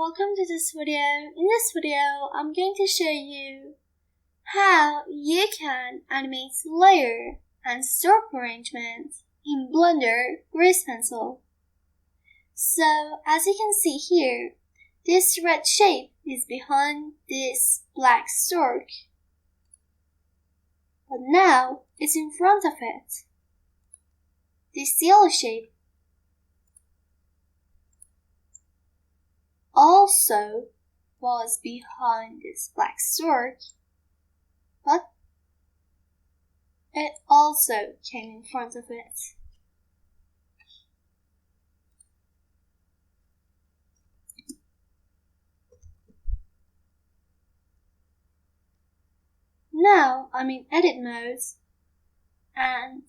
welcome to this video. In this video, I'm going to show you how you can animate layer and stroke arrangement in Blender Grease Pencil. So, as you can see here, this red shape is behind this black stroke. But now, it's in front of it. This yellow shape also was behind this black stroke, but it also came in front of it. Now I'm in edit mode and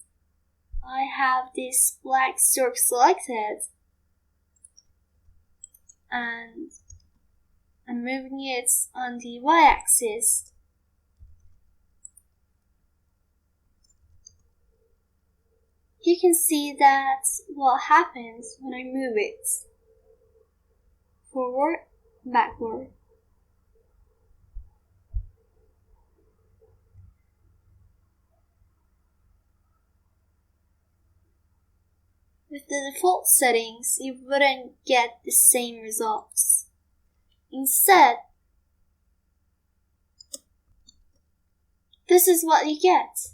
I have this black stroke selected and I'm moving it on the y-axis. You can see that what happens when I move it forward, backward. With the default settings, you wouldn't get the same results. Instead, this is what you get.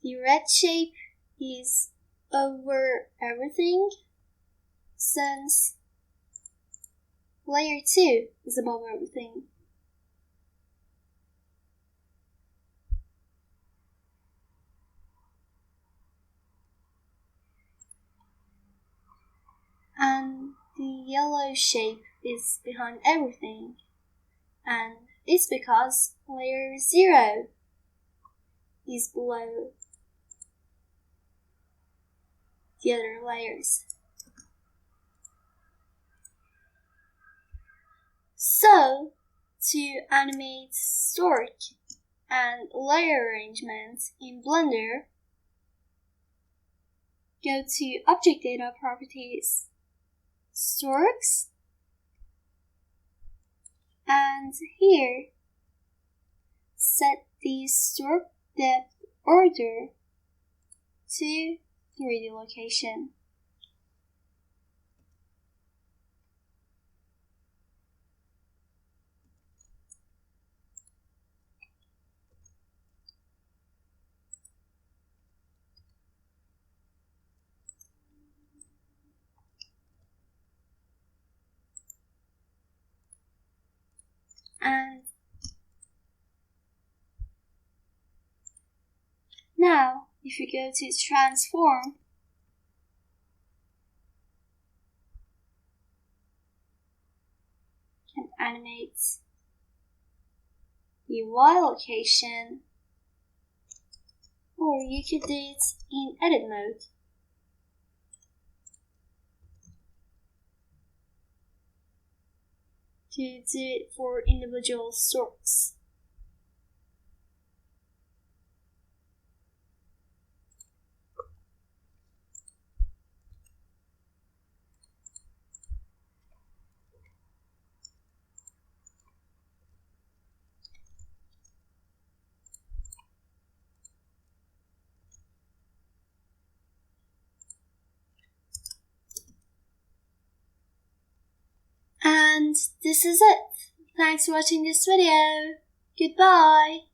The red shape is over everything, since layer 2 is above everything. And the yellow shape is behind everything, and it's because layer 0 is below the other layers. So, to animate stroke and layer arrangement in Blender, go to Object Data Properties, Strokes, and here set the stroke depth order to 3D location. And now, if you go to transform, you can animate the Y location, or you could do it in edit mode. To do it for individual strokes. And this is it. Thanks for watching this video. Goodbye.